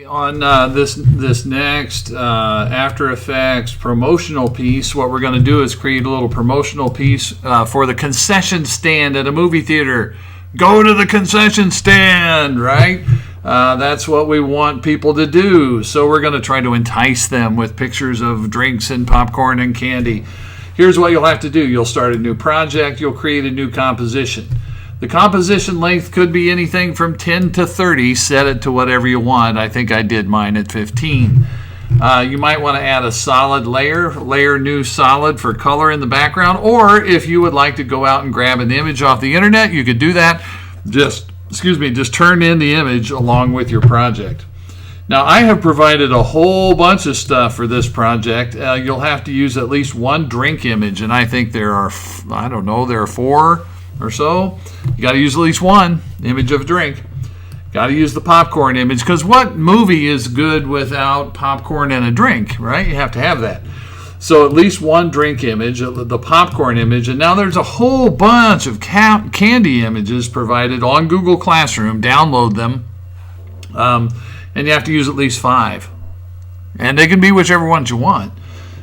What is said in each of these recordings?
On this next After Effects promotional piece, what we're going to do is create a little promotional piece for the concession stand at a movie theater. Go to the concession stand, right? That's what we want people to do. So we're going to try to entice them with pictures of drinks and popcorn and candy. Here's what you'll have to do. You'll start a new project. You'll create a new composition. The composition length could be anything from 10 to 30. Set it to whatever you want. I think I did mine at 15. You might want to add a solid layer new solid for color in the background, or if you would like to go out and grab an image off the internet, you could do that. Just turn in the image along with your project. Now, I have provided a whole bunch of stuff for this project. You'll have to use at least one drink image, and I think there are 4 or so. You got to use at least one image of a drink. Got to use the popcorn image, because what movie is good without popcorn and a drink, right? You have to have that. So at least one drink image, the popcorn image, and now there's a whole bunch of candy images provided on Google Classroom. Download them, and you have to use at least 5. And they can be whichever ones you want,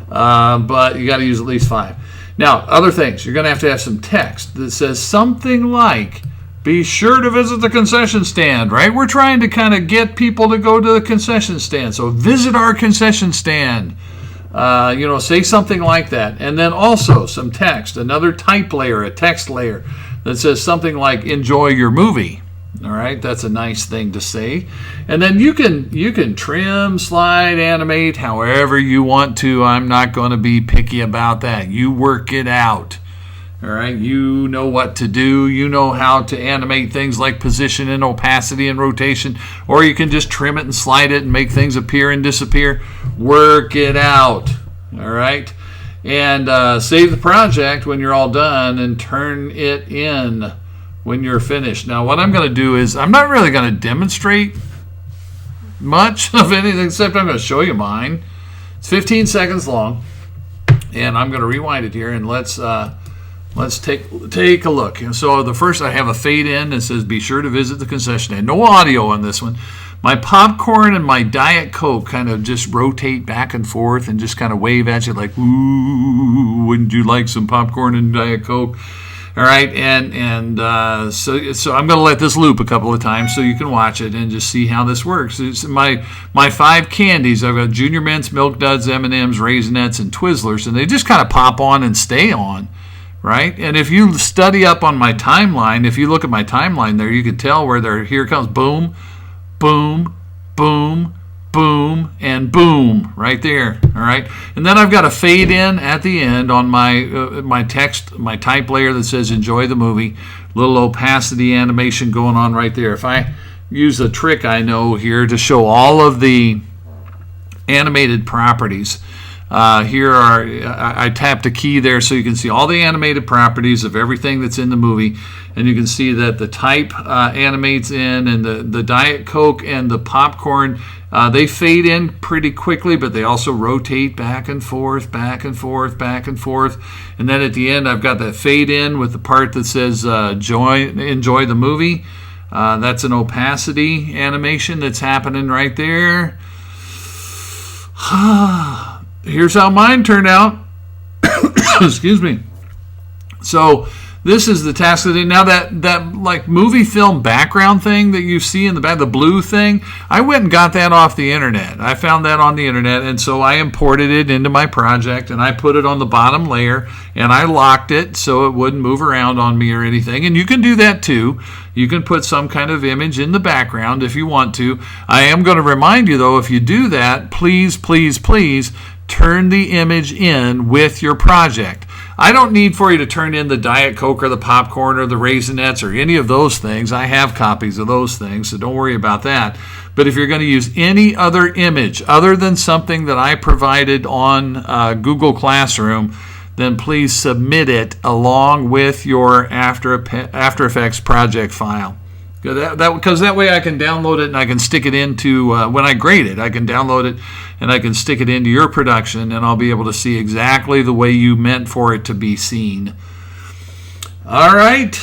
but you got to use at least 5. Now, other things, you're going to have some text that says something like, be sure to visit the concession stand, right? We're trying to kind of get people to go to the concession stand. So visit our concession stand. Say something like that. And then also some text, another type layer, a text layer that says something like, enjoy your movie. All right, that's a nice thing to say. And then you can trim, slide, animate however you want to. I'm not going to be picky about that. You work it out. All right, you know what to do. You know how to animate things like position and opacity and rotation, or you can just trim it and slide it and make things appear and disappear. Work it out. All right, and save the project when you're all done and turn it in when you're finished. Now, what I'm going to do is I'm not really going to demonstrate much of anything, except I'm going to show you mine. It's 15 seconds long, and I'm going to rewind it here, and let's take a look. And so the first, I have a fade in that says, be sure to visit the concession stand. No audio on this one. My popcorn and my Diet Coke kind of just rotate back and forth and just kind of wave at you like, ooh, wouldn't you like some popcorn and Diet Coke? All right, and so I'm going to let this loop a couple of times so you can watch it and just see how this works. It's my 5 candies. I've got Junior Mints, Milk Duds, M&Ms, Raisinets, and Twizzlers, and they just kind of pop on and stay on, right? And if you study up on my timeline, if you look at my timeline there, you can tell where here comes boom, boom, boom, boom, and boom, right there. All right, and then I've got a fade in at the end on my text, my type layer that says enjoy the movie. Little opacity animation going on right there. If I use a trick I know here to show all of the animated properties, I tapped a key there so you can see all the animated properties of everything that's in the movie, and you can see that the type animates in, and the Diet Coke and the popcorn, they fade in pretty quickly, but they also rotate back and forth, back and forth, back and forth. And then at the end, I've got that fade in with the part that says enjoy the movie. That's an opacity animation that's happening right there. Here's how mine turned out. Excuse me. So this is the task of the day. Now that like movie film background thing that you see in the back, the blue thing, I went and got that off the internet. I found that on the internet, and so I imported it into my project, and I put it on the bottom layer, and I locked it so it wouldn't move around on me or anything. And you can do that too. You can put some kind of image in the background if you want to. I am going to remind you, though, if you do that, please, please, please turn the image in with your project. I don't need for you to turn in the Diet Coke or the popcorn or the Raisinets or any of those things. I have copies of those things, so don't worry about that. But if you're going to use any other image other than something that I provided on Google Classroom, then please submit it along with your After Effects project file. Because that way I can download it and I can stick it into, when I grade it, I can download it and I can stick it into your production, and I'll be able to see exactly the way you meant for it to be seen. All right,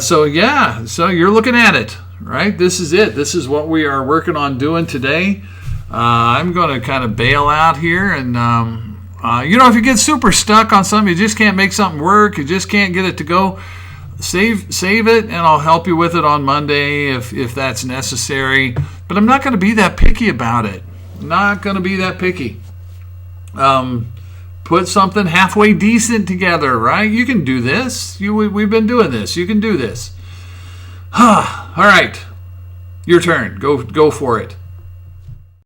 so you're looking at it, right? This is it. This is what we are working on doing today. I'm going to kind of bail out here, and if you get super stuck on something, you just can't make something work, you just can't get it to go, save it, and I'll help you with it on Monday if that's necessary. But I'm not going to be that picky about it. Not going to be that picky. Put something halfway decent together, right? You can do this. We've been doing this. You can do this. All right, your turn. Go for it.